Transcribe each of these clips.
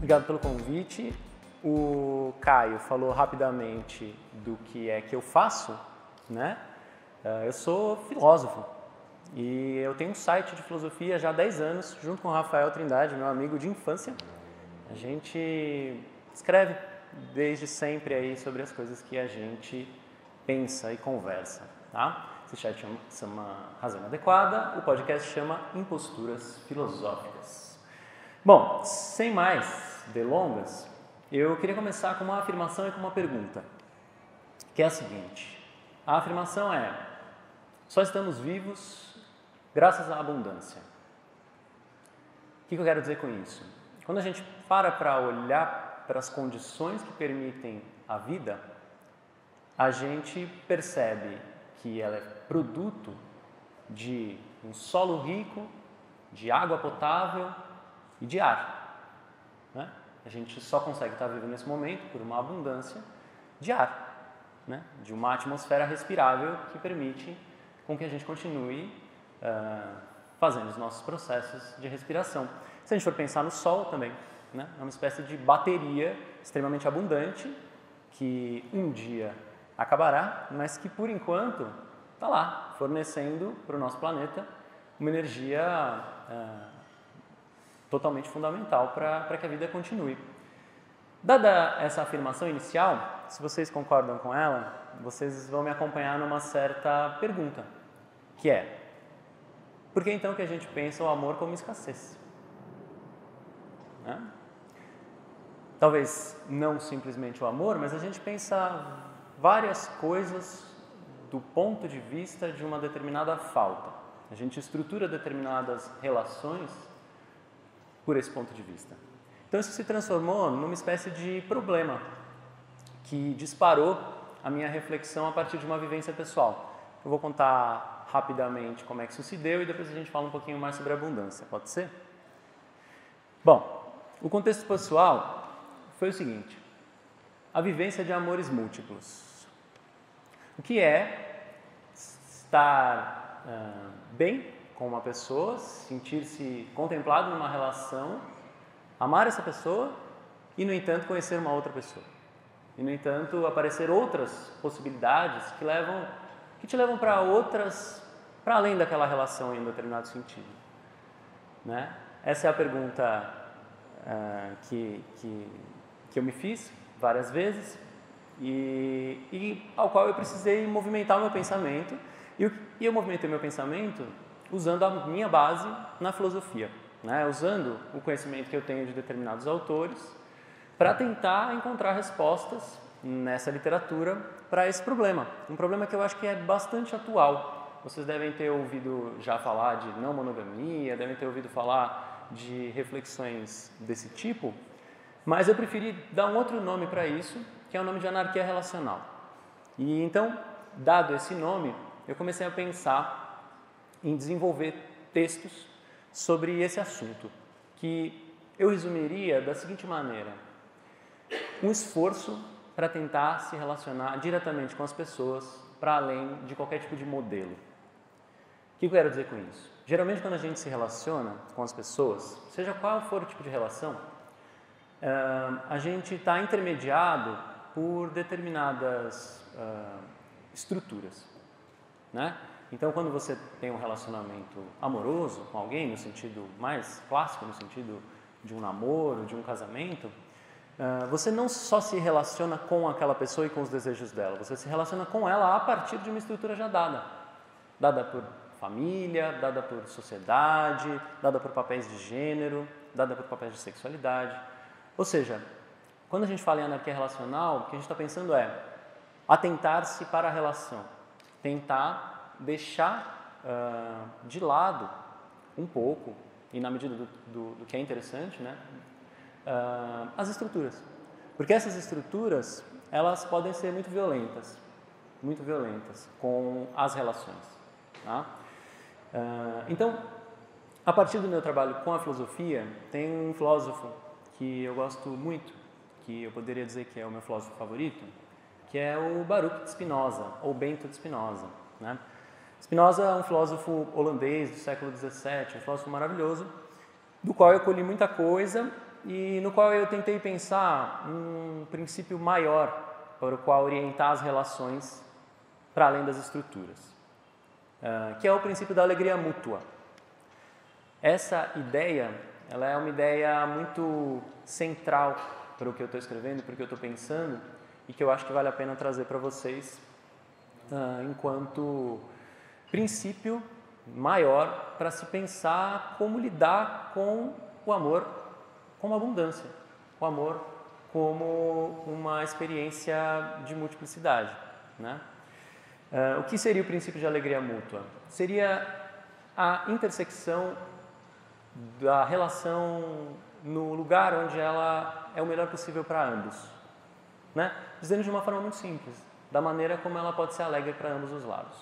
Obrigado pelo convite. O Caio falou rapidamente do que é que eu faço, né? Eu sou filósofo e eu tenho um site de filosofia já há 10 anos, junto com o Rafael Trindade, meu amigo de infância. A gente escreve desde sempre aí sobre as coisas que a gente pensa e conversa, tá? Esse site chama Razão Inadequada, o podcast chama Imposturas Filosóficas. Bom, sem mais delongas, eu queria começar com uma afirmação e com uma pergunta, que é a seguinte. A afirmação é: só estamos vivos graças à abundância. O que eu quero dizer com isso? Quando a gente para olhar para as condições que permitem a vida, a gente percebe que ela é produto de um solo rico, de água potável e de ar, né? A gente só consegue estar vivo nesse momento por uma abundância de ar, né? De uma atmosfera respirável que permite com que a gente continue fazendo os nossos processos de respiração. Se a gente for pensar no Sol também, né? É uma espécie de bateria extremamente abundante que um dia acabará, mas que por enquanto está lá, fornecendo para o nosso planeta uma energia totalmente fundamental para que a vida continue. Dada essa afirmação inicial, se vocês concordam com ela, vocês vão me acompanhar numa certa pergunta, que é: por que então que a gente pensa o amor como escassez? Né? Talvez não simplesmente o amor, mas a gente pensa várias coisas do ponto de vista de uma determinada falta. A gente estrutura determinadas relações por esse ponto de vista. Então isso se transformou numa espécie de problema que disparou a minha reflexão a partir de uma vivência pessoal. Eu vou contar rapidamente como é que isso se deu e depois a gente fala um pouquinho mais sobre a abundância, pode ser? Bom, o contexto pessoal foi o seguinte: a vivência de amores múltiplos. O que é estar bem com uma pessoa, sentir-se contemplado numa relação, amar essa pessoa e, no entanto, conhecer uma outra pessoa. E, no entanto, aparecer outras possibilidades que te levam para além daquela relação em um determinado sentido. Né? Essa é a pergunta que eu me fiz várias vezes e ao qual eu precisei movimentar o meu pensamento. E eu movimentei meu pensamento usando a minha base na filosofia, né? Usando o conhecimento que eu tenho de determinados autores para tentar encontrar respostas nessa literatura para esse problema. Um problema que eu acho que é bastante atual. Vocês devem ter ouvido já falar de não monogamia, devem ter ouvido falar de reflexões desse tipo, mas eu preferi dar um outro nome para isso, que é o nome de anarquia relacional. E então, dado esse nome, eu comecei a pensar em desenvolver textos sobre esse assunto, que eu resumiria da seguinte maneira: um esforço para tentar se relacionar diretamente com as pessoas para além de qualquer tipo de modelo. O que eu quero dizer com isso? Geralmente, quando a gente se relaciona com as pessoas, seja qual for o tipo de relação, a gente está intermediado por determinadas estruturas, né? Então, quando você tem um relacionamento amoroso com alguém, no sentido mais clássico, no sentido de um namoro, de um casamento, você não só se relaciona com aquela pessoa e com os desejos dela, você se relaciona com ela a partir de uma estrutura já dada por família, dada por sociedade, dada por papéis de gênero, dada por papéis de sexualidade. Ou seja, quando a gente fala em anarquia relacional, o que a gente está pensando é atentar-se para a relação, tentar deixar de lado um pouco, e na medida do que é interessante, né, as estruturas. Porque essas estruturas, elas podem ser muito violentas com as relações. Tá? Então, a partir do meu trabalho com a filosofia, tem um filósofo que eu gosto muito, que eu poderia dizer que é o meu filósofo favorito, que é o Baruch de Spinoza, ou Bento de Spinoza, né? Spinoza é um filósofo holandês do século XVII, um filósofo maravilhoso, do qual eu colhi muita coisa e no qual eu tentei pensar um princípio maior para o qual orientar as relações para além das estruturas, que é o princípio da alegria mútua. Essa ideia, ela é uma ideia muito central para o que eu estou escrevendo, para o que eu estou pensando, e que eu acho que vale a pena trazer para vocês enquanto princípio maior para se pensar como lidar com o amor como abundância, o amor como uma experiência de multiplicidade, né? O que seria o princípio de alegria mútua? Seria a intersecção da relação no lugar onde ela é o melhor possível para ambos, né? Dizendo de uma forma muito simples, da maneira como ela pode ser alegre para ambos os lados,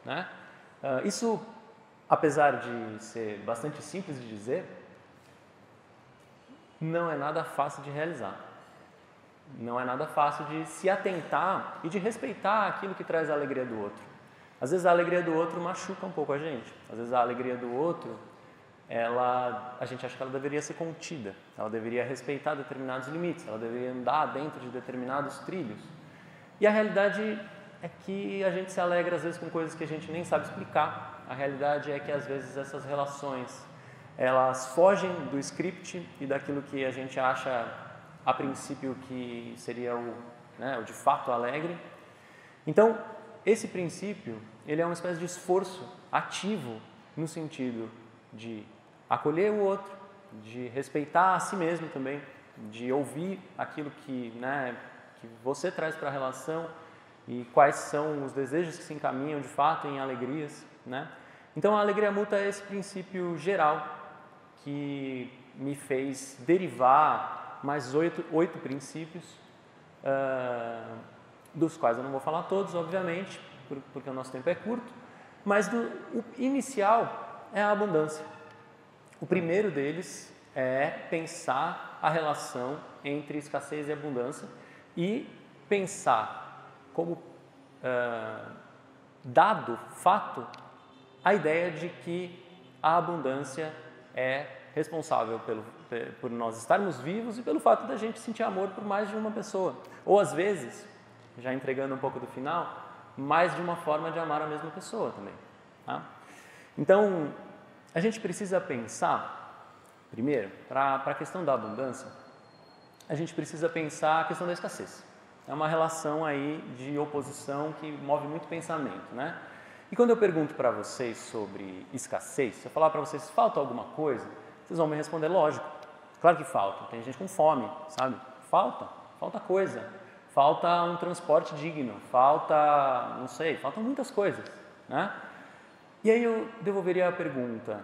né? Isso, apesar de ser bastante simples de dizer, não é nada fácil de realizar. Não é nada fácil de se atentar e de respeitar aquilo que traz a alegria do outro. Às vezes a alegria do outro machuca um pouco a gente. Às vezes a alegria do outro, a gente acha que ela deveria ser contida. Ela deveria respeitar determinados limites. Ela deveria andar dentro de determinados trilhos. E a realidade é que a gente se alegra às vezes com coisas que a gente nem sabe explicar. A realidade é que às vezes essas relações, elas fogem do script e daquilo que a gente acha a princípio que seria o de fato alegre. Então, esse princípio, ele é uma espécie de esforço ativo no sentido de acolher o outro, de respeitar a si mesmo também, de ouvir aquilo que você traz para a relação e quais são os desejos que se encaminham de fato em alegrias, né? Então, a alegria mútua é esse princípio geral que me fez derivar mais oito princípios, dos quais eu não vou falar todos, obviamente, porque o nosso tempo é curto, mas o inicial é a abundância. O primeiro deles é pensar a relação entre escassez e abundância e pensar como dado fato a ideia de que a abundância é responsável por nós estarmos vivos e pelo fato da gente sentir amor por mais de uma pessoa. Ou às vezes, já entregando um pouco do final, mais de uma forma de amar a mesma pessoa também, tá? Então, a gente precisa pensar, primeiro, para a questão da abundância, a gente precisa pensar a questão da escassez. É uma relação aí de oposição que move muito pensamento, né? E quando eu pergunto para vocês sobre escassez, se eu falar para vocês, falta alguma coisa, vocês vão me responder, lógico, claro que falta. Tem gente com fome, sabe? Falta coisa. Falta um transporte digno, faltam muitas coisas, né? E aí eu devolveria a pergunta,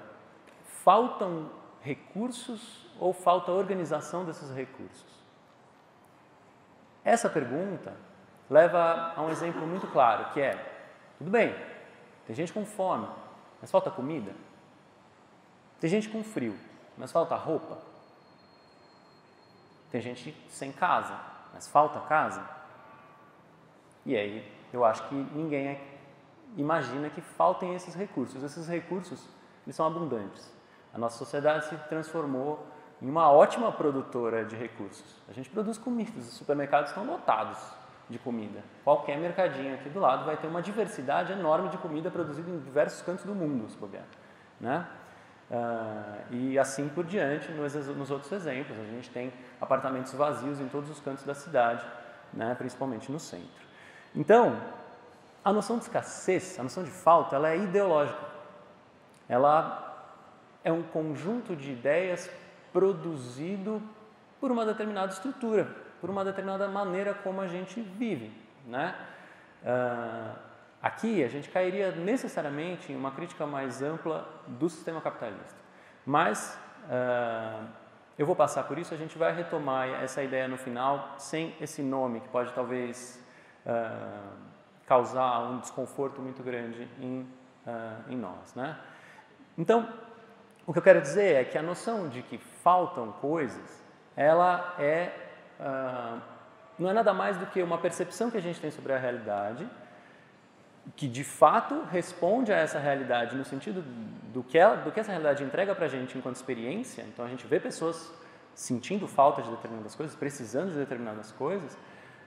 faltam recursos ou falta organização desses recursos? Essa pergunta leva a um exemplo muito claro, que é, tudo bem, tem gente com fome, mas falta comida? Tem gente com frio, mas falta roupa? Tem gente sem casa, mas falta casa? E aí, eu acho que ninguém imagina que faltem esses recursos. Esses recursos, eles são abundantes. A nossa sociedade se transformou em uma ótima produtora de recursos. A gente produz comida, os supermercados estão lotados de comida. Qualquer mercadinho aqui do lado vai ter uma diversidade enorme de comida produzida em diversos cantos do mundo, se puder, né? E assim por diante, nos outros exemplos, a gente tem apartamentos vazios em todos os cantos da cidade, né? Principalmente no centro. Então, a noção de escassez, a noção de falta, ela é ideológica. Ela é um conjunto de ideias produzido por uma determinada estrutura, por uma determinada maneira como a gente vive, né? Aqui a gente cairia necessariamente em uma crítica mais ampla do sistema capitalista. Mas eu vou passar por isso, a gente vai retomar essa ideia no final, sem esse nome que pode talvez causar um desconforto muito grande em nós, né? Então, o que eu quero dizer é que a noção de que faltam coisas, ela não é nada mais do que uma percepção que a gente tem sobre a realidade, que de fato responde a essa realidade no sentido do que essa realidade entrega para a gente enquanto experiência. Então a gente vê pessoas sentindo falta de determinadas coisas, precisando de determinadas coisas,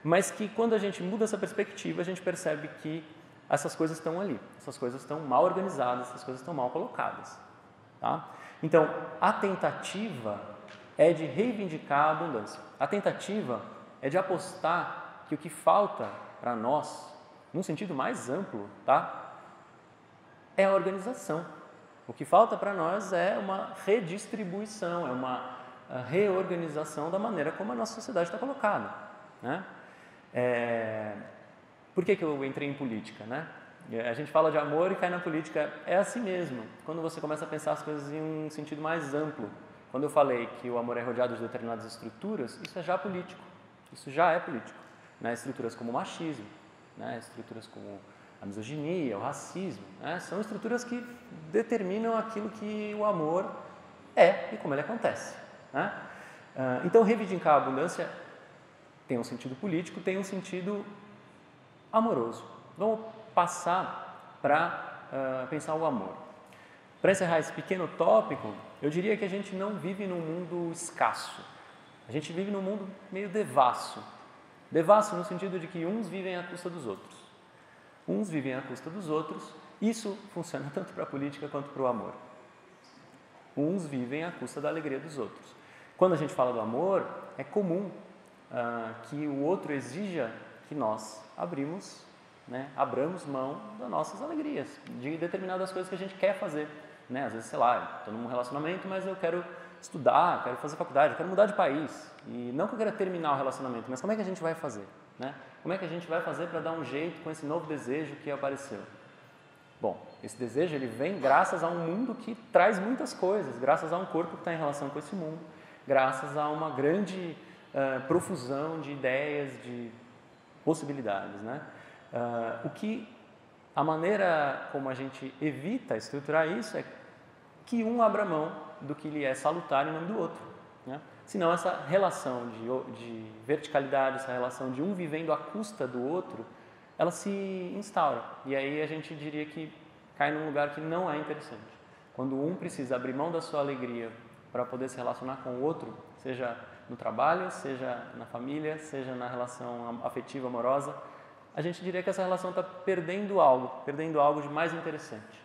mas que quando a gente muda essa perspectiva, a gente percebe que essas coisas estão ali, essas coisas estão mal organizadas, essas coisas estão mal colocadas. Tá? Então, a tentativa é de reivindicar a abundância. A tentativa é de apostar que o que falta para nós, num sentido mais amplo, tá? É a organização. O que falta para nós é uma redistribuição, é uma reorganização da maneira como a nossa sociedade está colocada, né? Por que eu entrei em política, né? A gente fala de amor e cai na política, é assim mesmo, quando você começa a pensar as coisas em um sentido mais amplo. Quando eu falei que o amor é rodeado de determinadas estruturas, isso é já político, isso já é político, né? Estruturas como o machismo, né? Estruturas como a misoginia, o racismo, né? São estruturas que determinam aquilo que o amor é e como ele acontece, né? Então, reivindicar a abundância tem um sentido político, tem um sentido amoroso. Vamos passar para pensar o amor. Para encerrar esse pequeno tópico, eu diria que a gente não vive num mundo escasso. A gente vive num mundo meio devasso. Devasso no sentido de que uns vivem à custa dos outros. Uns vivem à custa dos outros. Isso funciona tanto para a política quanto para o amor. Uns vivem à custa da alegria dos outros. Quando a gente fala do amor, é comum que o outro exija que nós abramos mão das nossas alegrias, de determinadas coisas que a gente quer fazer, né? Às vezes, sei lá, estou num relacionamento, mas eu quero estudar, quero fazer faculdade, eu quero mudar de país. E não que eu queira terminar o relacionamento, mas como é que a gente vai fazer, né? Como é que a gente vai fazer para dar um jeito com esse novo desejo que apareceu? Bom, esse desejo ele vem graças a um mundo que traz muitas coisas, graças a um corpo que está em relação com esse mundo, graças a uma grande profusão de ideias, de possibilidades, né? A maneira como a gente evita estruturar isso é que um abra mão do que lhe é salutar em nome do outro, né? Senão essa relação de verticalidade, essa relação de um vivendo à custa do outro, ela se instaura. E aí a gente diria que cai num lugar que não é interessante. Quando um precisa abrir mão da sua alegria para poder se relacionar com o outro, seja no trabalho, seja na família, seja na relação afetiva, amorosa, a gente diria que essa relação está perdendo algo de mais interessante,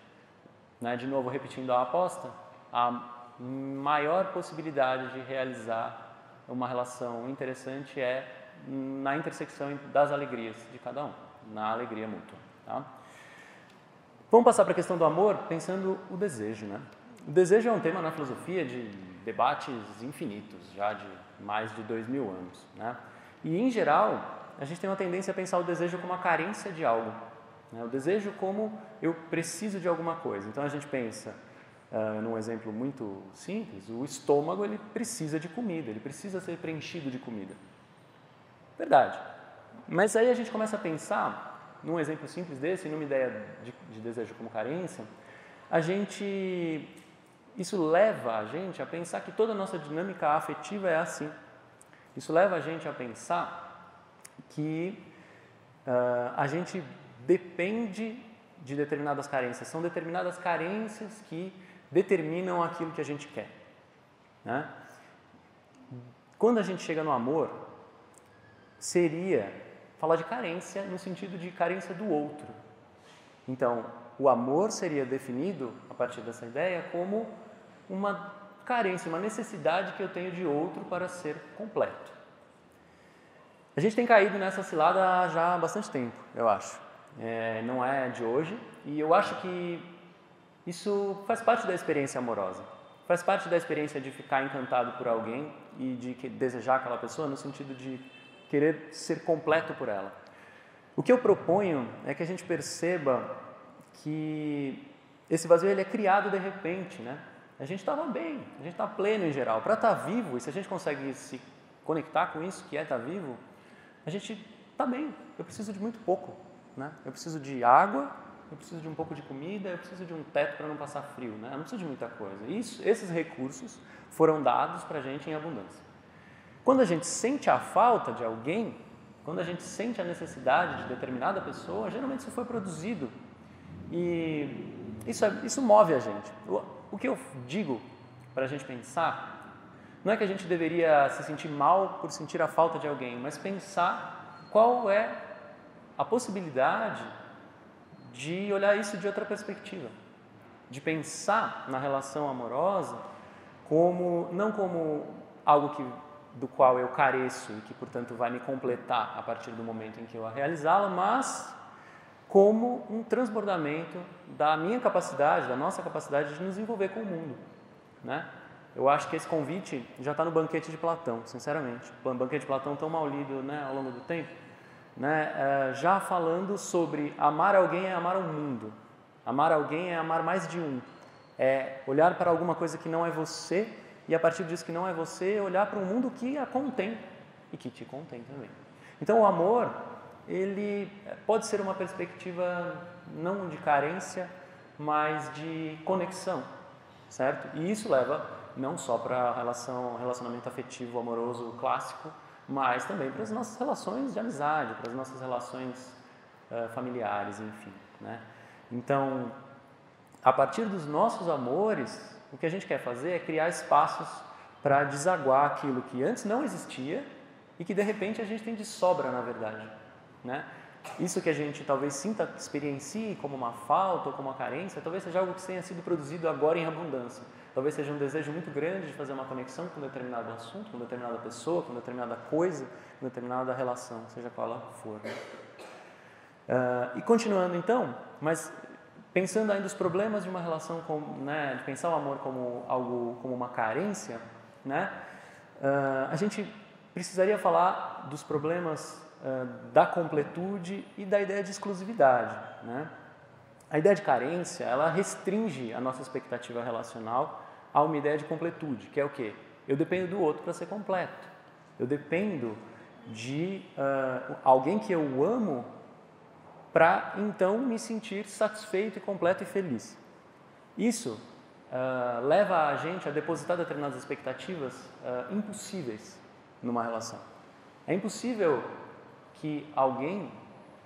né? De novo, repetindo a aposta, a maior possibilidade de realizar uma relação interessante é na intersecção das alegrias de cada um, na alegria mútua, tá? Vamos passar para a questão do amor, pensando o desejo, né? O desejo é um tema na filosofia de debates infinitos, já de mais de 2000 anos, né? E, em geral, a gente tem uma tendência a pensar o desejo como a carência de algo, né? O desejo como eu preciso de alguma coisa. Então, a gente pensa, num exemplo muito simples, o estômago ele precisa de comida, ele precisa ser preenchido de comida. Verdade. Mas aí a gente começa a pensar, num exemplo simples desse, numa ideia de desejo como carência, isso leva a gente a pensar que toda a nossa dinâmica afetiva é assim. Isso leva a gente a pensar que a gente depende de determinadas carências. São determinadas carências que determinam aquilo que a gente quer, né? Quando a gente chega no amor, seria falar de carência no sentido de carência do outro. Então, o amor seria definido, a partir dessa ideia, como uma carência, uma necessidade que eu tenho de outro para ser completo. A gente tem caído nessa cilada já há bastante tempo, eu acho. Não é de hoje, e eu acho que isso faz parte da experiência amorosa. Faz parte da experiência de ficar encantado por alguém e de desejar aquela pessoa no sentido de querer ser completo por ela. O que eu proponho é que a gente perceba que esse vazio ele é criado de repente, né? A gente estava bem, a gente está pleno em geral. Para estar vivo, e se a gente consegue se conectar com isso que é estar vivo, a gente está bem. Eu preciso de muito pouco, né? Eu preciso de água, eu preciso de um pouco de comida, eu preciso de um teto para não passar frio, né? Eu não preciso de muita coisa. Esses recursos foram dados para a gente em abundância. Quando a gente sente a falta de alguém, quando a gente sente a necessidade de determinada pessoa, geralmente isso foi produzido. E isso move a gente. O que eu digo para a gente pensar não é que a gente deveria se sentir mal por sentir a falta de alguém, mas pensar qual é a possibilidade de olhar isso de outra perspectiva, de pensar na relação amorosa não como algo do qual eu careço e que, portanto, vai me completar a partir do momento em que eu a realizá-la, mas como um transbordamento da minha capacidade, da nossa capacidade de nos envolver com o mundo, né? Eu acho que esse convite já está no Banquete de Platão, sinceramente. O Banquete de Platão tão mal lido, né, ao longo do tempo, né? Já falando sobre amar alguém é amar o mundo, amar alguém é amar mais de um, é olhar para alguma coisa que não é você e a partir disso que não é você, olhar para um mundo que a contém e que te contém também. Então o amor, ele pode ser uma perspectiva não de carência, mas de conexão, certo? E isso leva não só para relacionamento afetivo, amoroso, clássico, mas também para as nossas relações de amizade, para as nossas relações familiares, enfim, né? Então, a partir dos nossos amores, o que a gente quer fazer é criar espaços para desaguar aquilo que antes não existia e que de repente a gente tem de sobra, na verdade, né? Isso que a gente talvez sinta, experiencie como uma falta ou como uma carência, talvez seja algo que tenha sido produzido agora em abundância. Talvez seja um desejo muito grande de fazer uma conexão com um determinado assunto, com determinada pessoa, com determinada coisa, com determinada relação, seja qual ela for, né? E continuando então, mas pensando ainda os problemas de uma relação, né, de pensar o amor como algo, como uma carência, né, a gente precisaria falar dos problemas da completude e da ideia de exclusividade, né? A ideia de carência, ela restringe a nossa expectativa relacional a uma ideia de completude, que é o quê? Eu dependo do outro para ser completo. Eu dependo de alguém que eu amo para então me sentir satisfeito e completo e feliz. Isso leva a gente a depositar determinadas expectativas impossíveis numa relação. É impossível que alguém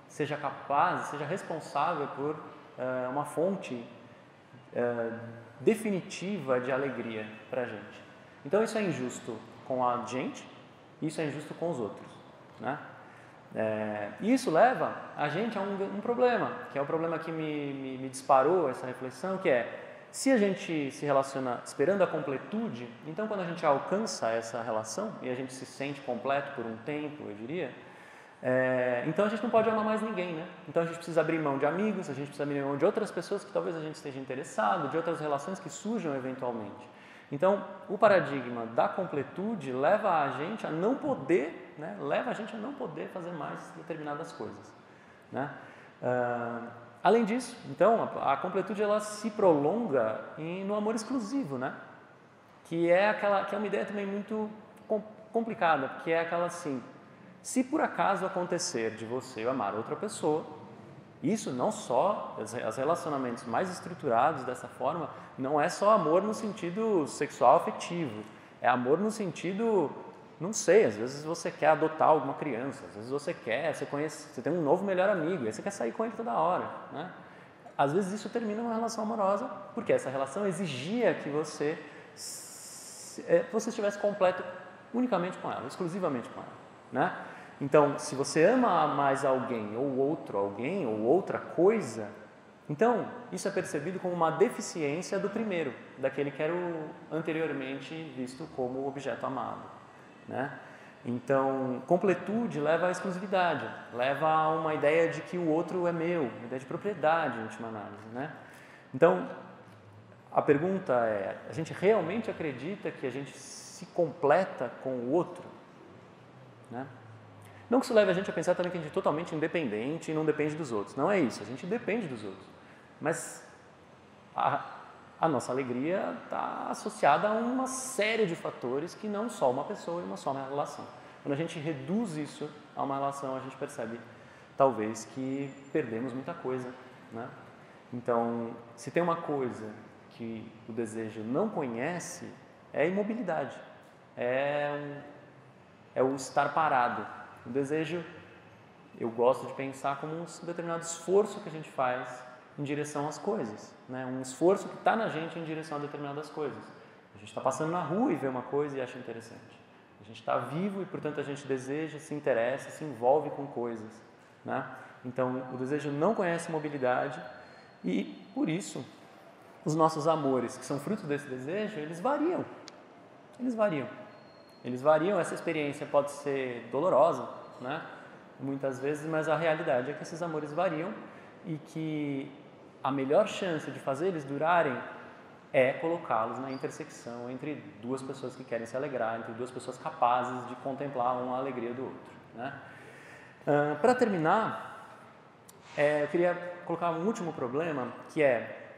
seja capaz, seja responsável por uma fonte definitiva de alegria para a gente. Então isso é injusto com a gente, isso é injusto com os outros, né? E isso leva a gente a um problema, que é o problema que me disparou essa reflexão, que é, se a gente se relaciona esperando a completude, então quando a gente alcança essa relação e a gente se sente completo por um tempo, eu diria, então a gente não pode amar mais ninguém, né? Então a gente precisa abrir mão de amigos, a gente precisa abrir mão de outras pessoas que talvez a gente esteja interessado, de outras relações que surjam eventualmente. Então, o paradigma da completude leva a gente a não poder, né? Leva a gente a não poder fazer mais determinadas coisas, né? Além disso, então, a completude ela se prolonga no amor exclusivo, né? Que é uma ideia também muito complicada, porque é aquela assim, se por acaso acontecer de você amar outra pessoa, isso não só, os relacionamentos mais estruturados dessa forma, não é só amor no sentido sexual afetivo, é amor no sentido, não sei, às vezes você quer adotar alguma criança, às vezes você tem um novo melhor amigo, aí você quer sair com ele toda hora, né? Às vezes isso termina uma relação amorosa, porque essa relação exigia que você estivesse completo unicamente com ela, exclusivamente com ela, né? Então, se você ama mais alguém, ou outro alguém, ou outra coisa, então isso é percebido como uma deficiência do primeiro, daquele que era o anteriormente visto como objeto amado, né? Então, completude leva à exclusividade, leva a uma ideia de que o outro é meu, uma ideia de propriedade, em última análise, né? Então, a pergunta é, a gente realmente acredita que a gente se completa com o outro, né? Não que isso leve a gente a pensar também que a gente é totalmente independente e não depende dos outros. Não é isso, a gente depende dos outros. Mas a nossa alegria está associada a uma série de fatores que não só uma pessoa e uma só relação. Quando a gente reduz isso a uma relação, a gente percebe, talvez, que perdemos muita coisa, né? Então, se tem uma coisa que o desejo não conhece, é a imobilidade, é o estar parado. O desejo, eu gosto de pensar como um determinado esforço que a gente faz em direção às coisas, né? Um esforço que está na gente em direção a determinadas coisas. A gente está passando na rua e vê uma coisa e acha interessante. A gente está vivo e, portanto, a gente deseja, se interessa, se envolve com coisas, né? Então, o desejo não conhece mobilidade e, por isso, os nossos amores, que são fruto desse desejo, eles variam. Eles variam. Eles variam, essa experiência pode ser dolorosa, né? Muitas vezes, mas a realidade é que esses amores variam e que a melhor chance de fazer eles durarem é colocá-los na intersecção entre duas pessoas que querem se alegrar, entre duas pessoas capazes de contemplar uma alegria do outro, né? Para terminar, eu queria colocar um último problema, que é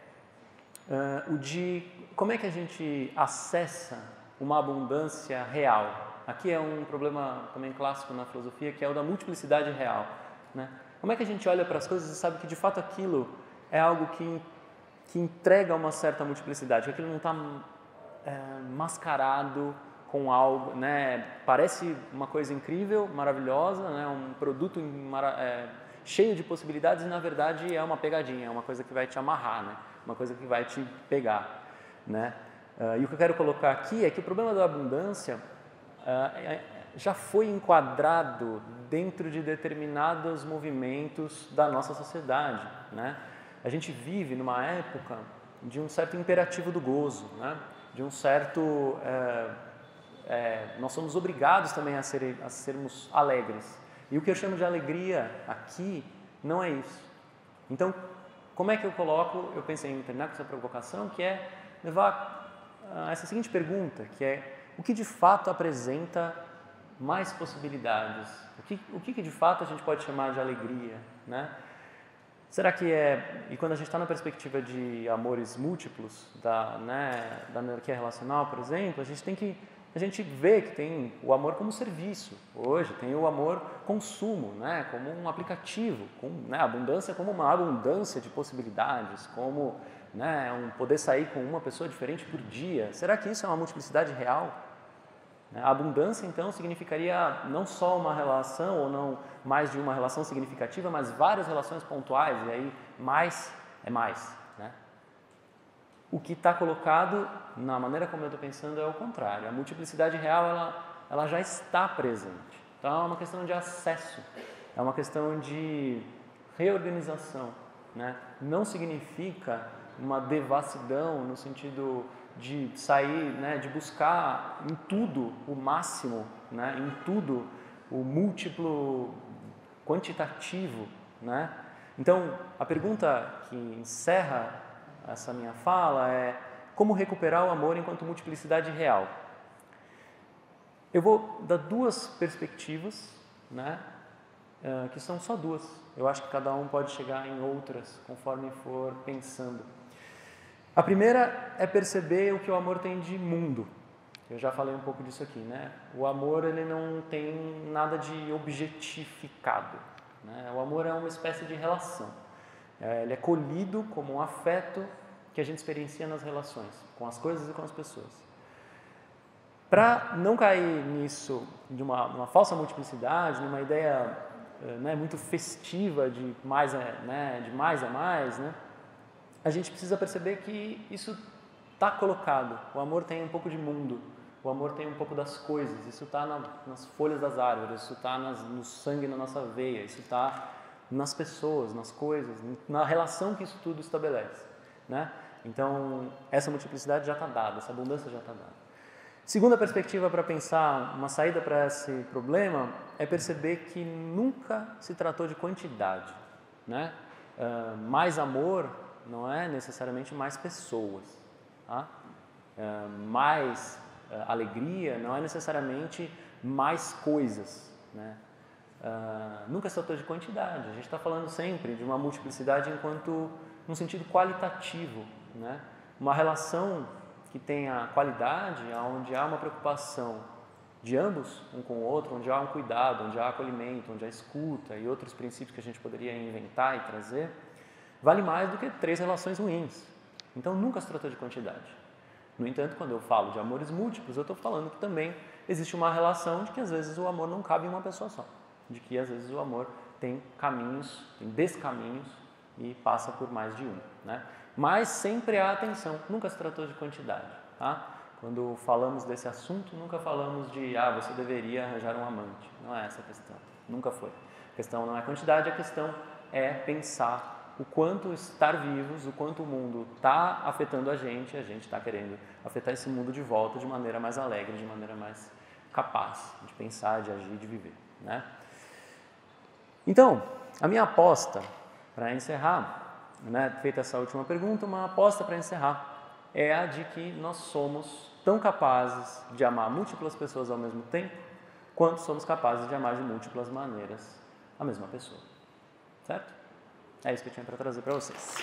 o de como é que a gente acessa uma abundância real. Aqui é um problema também clássico na filosofia, que é o da multiplicidade real, né? Como é que a gente olha para as coisas e sabe que de fato aquilo é algo que entrega uma certa multiplicidade, que aquilo não está mascarado com algo, né? Parece uma coisa incrível, maravilhosa, né? Um produto cheio de possibilidades e na verdade é uma pegadinha, é uma coisa que vai te amarrar, né? Uma coisa que vai te pegar, né? E o que eu quero colocar aqui é que o problema da abundância já foi enquadrado dentro de determinados movimentos da nossa sociedade, né? A gente vive numa época de um certo imperativo do gozo, né? De um certo... nós somos obrigados também a sermos alegres. E o que eu chamo de alegria aqui não é isso. Então, como é que eu coloco? Eu pensei em terminar com essa provocação, que é levar a essa seguinte pergunta, que é o que de fato apresenta mais possibilidades? O que de fato a gente pode chamar de alegria, né? Será que e quando a gente está na perspectiva de amores múltiplos, da anarquia relacional, por exemplo, a gente vê que tem o amor como serviço, hoje tem o amor consumo, né, como um aplicativo, né, abundância como uma abundância de possibilidades, como, né, poder sair com uma pessoa diferente por dia. Será que isso é uma multiplicidade real? A abundância, então, significaria não só uma relação, ou não mais de uma relação significativa, mas várias relações pontuais, e aí mais é mais, né? O que está colocado, na maneira como eu estou pensando, é o contrário. A multiplicidade real, ela já está presente. Então, é uma questão de acesso, é uma questão de reorganização, né? Não significa uma devassidão no sentido de sair, né, de buscar em tudo o máximo, né, em tudo o múltiplo quantitativo, né? Então, a pergunta que encerra essa minha fala é como recuperar o amor enquanto multiplicidade real? Eu vou dar duas perspectivas, né, que são só duas. Eu acho que cada um pode chegar em outras conforme for pensando. A primeira é perceber o que o amor tem de mundo. Eu já falei um pouco disso aqui, né? O amor, ele não tem nada de objetificado, né? O amor é uma espécie de relação. Ele é colhido como um afeto que a gente experiencia nas relações, com as coisas e com as pessoas. Para não cair nisso, de uma falsa multiplicidade, numa ideia, né, muito festiva de mais a mais, né? A gente precisa perceber que isso está colocado. O amor tem um pouco de mundo, o amor tem um pouco das coisas, isso está nas folhas das árvores, isso está no sangue na nossa veia, isso está nas pessoas, nas coisas, na relação que isso tudo estabelece, né? Então, essa multiplicidade já está dada, essa abundância já está dada. Segunda perspectiva para pensar uma saída para esse problema é perceber que nunca se tratou de quantidade, né? Mais amor não é necessariamente mais pessoas, tá? Mais alegria não é necessariamente mais coisas, né? Nunca se tratou de quantidade, a gente está falando sempre de uma multiplicidade enquanto num sentido qualitativo, né? Uma relação que tenha qualidade, onde há uma preocupação de ambos, um com o outro, onde há um cuidado, onde há acolhimento, onde há escuta e outros princípios que a gente poderia inventar e trazer, vale mais do que 3 relações ruins. Então, nunca se tratou de quantidade. No entanto, quando eu falo de amores múltiplos, eu estou falando que também existe uma relação de que às vezes o amor não cabe em uma pessoa só. De que às vezes o amor tem caminhos, tem descaminhos e passa por mais de um, né? Mas sempre há atenção, nunca se tratou de quantidade, tá? Quando falamos desse assunto, nunca falamos de, você deveria arranjar um amante. Não é essa a questão. Nunca foi. A questão não é quantidade, a questão é pensar o quanto estar vivos, o quanto o mundo está afetando a gente está querendo afetar esse mundo de volta de maneira mais alegre, de maneira mais capaz de pensar, de agir, de viver, né? Então, a minha aposta para encerrar, né, feita essa última pergunta, uma aposta para encerrar é a de que nós somos tão capazes de amar múltiplas pessoas ao mesmo tempo, quanto somos capazes de amar de múltiplas maneiras a mesma pessoa. Certo? É isso que eu tinha para trazer para vocês.